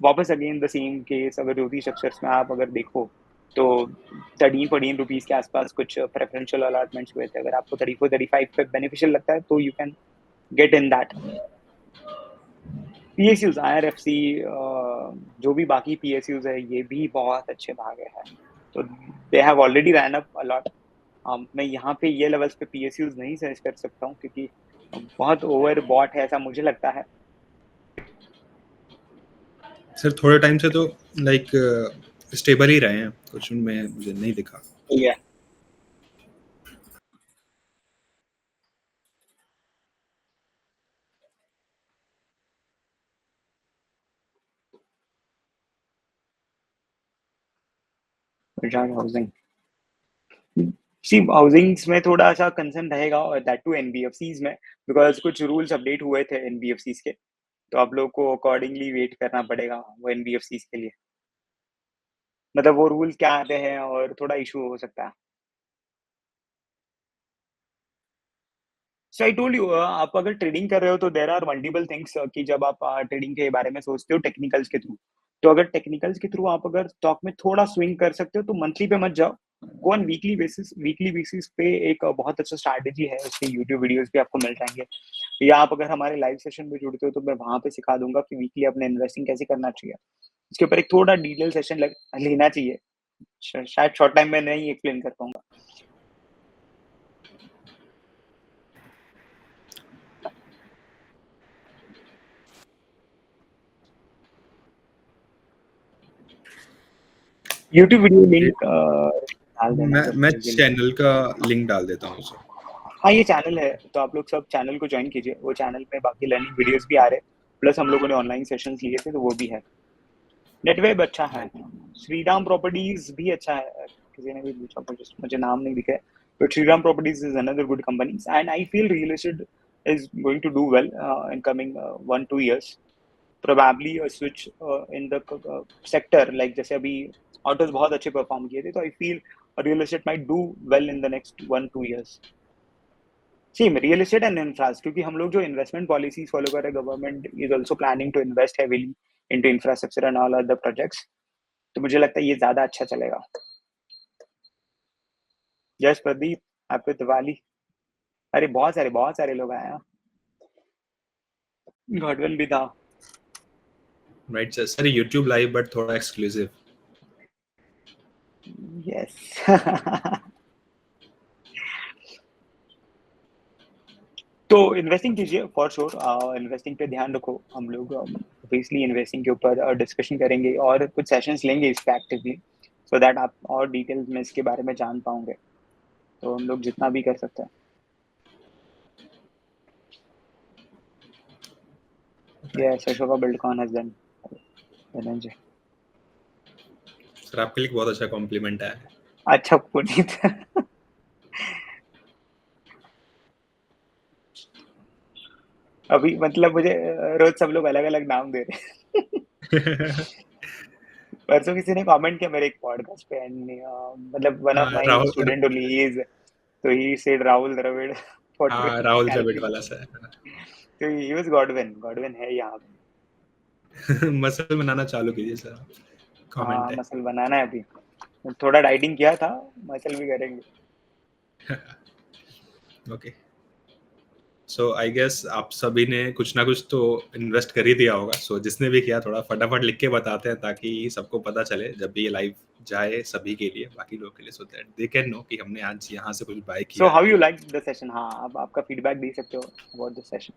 वापस अगेन द सेम केस, अगर ज्योति स्ट्रक्चर्स में आप अगर देखो तो 13-14 रुपीज के आसपास कुछ प्रेफरेंशियल अलॉटमेंट्स हुए थे। अगर आपको 34-35 पे बेनिफिशियल लगता है तो you can get in that. PSUs, IRFC, जो भी बाकी PSUs है ये भी बहुत अच्छे भागे हैं, तो they have already ran up a lot. मैं यहाँ पे ये लेवल्स पे PSUs नहीं सजेस्ट कर सकता हूँ, क्योंकि बहुत ओवर बॉट है ऐसा मुझे लगता है। सर थोड़े टाइम से तो लाइक स्टेबल ही रहे हैं, कुछ उनमें मुझे नहीं दिखा। Yeah. हाउसिंग, सी हाउसिंग्स में थोड़ा सा कंसर्न रहेगा, और दैट टू NBFCs में, बिकॉज कुछ रूल्स अपडेट हुए थे NBFCs के, तो आप लोग को अकॉर्डिंगली वेट करना पड़ेगा वो NBFCs के लिए। मतलब वो रूल्स क्या आते हैं और थोड़ा इशू हो सकता है। सो आई टोल्ड यू, आप अगर ट्रेडिंग कर रहे हो तो देर आर मल्टीपल थिंग्स कि जब आप ट्रेडिंग के बारे में सोचते हो टेक्निकल्स के थ्रू, तो अगर टेक्निकल्स के थ्रू आप अगर स्टॉक में थोड़ा स्विंग कर सकते हो तो मंथली पे मत जाओ, go on weekly basis. Weekly basis पे एक बहुत अच्छा स्ट्रैटेजी है, उसके यूट्यूब वीडियोस भी आपको मिल जाएंगे, या आप अगर हमारे लाइव सेशन में जुड़ते हो तो मैं वहां पे सिखा दूंगा कि वीकली अपने इन्वेस्टिंग कैसे करना चाहिए। उसके ऊपर एक थोड़ा डिटेल सेशन लेना चाहिए, शायद शॉर्ट टाइम में नहीं एक्सप्लेन कर पाऊंगा। यूट्यूब वीडियो लिंक डाल देना मैं अगर जिन। चैनल का लिंक डाल देता हूँ सर। हाँ, ये चैनल है तो आप लोग सब चैनल को ज्वाइन कीजिए, वो चैनल में बाकी लर्निंग वीडियोस भी आ रहे हैं, प्लस हम लोगों ने ऑनलाइन सेशंस लिए थे तो वो भी है। नेटवेब अच्छा है, श्रीराम प्रॉपर्टीज भी अच्छा है, किसी ने भी पूछा, मुझे नाम नहीं दिखा है, but Shriram Properties is another good company, and I feel real estate is going to do well in coming 1-2 years. Probably a switch in the sector, like जैसे अभी ऑटोज बहुत अच्छे परफॉर्म किए थे, तो I feel real estate might do well in the next 1-2 years। Same real estate and infras, क्योंकि हम लोग जो इन्वेस्टमेंट पॉलिसीज फॉलो कर रहे हैं, government is also planning to invest heavily into infrastructure and all other projects, तो मुझे लगता है ये ज्यादा अच्छा चलेगा। Yes Pradeep, happy Diwali. अरे बहुत सारे लोग आए हैं, घटवन भी था। Right sir? Sir YouTube live but थोड़ा एक्सक्लूसिव। यस। तो इन्वेस्टिंग कीजिए फॉर श्योर, इन्वेस्टिंग पे ध्यान रखो। हम लोग ऑब्वियसली इन्वेस्टिंग के ऊपर डिस्कशन करेंगे और कुछ सेशंस लेंगे इस पे एक्टिवली, सो दैट आप और डिटेल्स में इसके बारे में जान पाओगे। तो हम लोग जितना भी कर सकते हैं। Yes, Ashoka Buildcon has done. Dhananjay, sir आपके लिए बहुत अच्छा कॉम्प्लीमेंट है। अच्छा पुनीत। अभी मतलब मुझे रोज सब लोग अलग अलग नाम दे रहे हैं। परसों किसी ने कमेंट किया मेरे एक पॉडकास्ट पे, एंड मतलब वन ऑफ हाँ, my Rahul. Student only is, तो he said Rahul Dravid for हाँ, राहुल द्रविड़ हेल्पिंग। वाला सर। तो ही वाज गॉडविन, गॉडविन है यहाँ पे। मसल बनाना चालू कीजिए सर। हाँ, कमेंट है। मसल बनाना है अभी, थोड़ा डाइटिंग किया था, मसल भी करेंगे। ओके। सो आई गेस आप सभी ने कुछ ना कुछ तो इन्वेस्ट कर ही दिया होगा। सो जिसने भी किया थोड़ा फटाफट लिख के बताते हैं ताकि सबको पता चले जब भी ये लाइव जाए सभी के लिए, बाकी लोगों के लिए, so that they can know कि हमने आज यहाँ से कुछ बाय सो किया हाउ है। You like the session? हाँ, आप आपका फीडबैक दे सकते हो अबाउट द सेशन।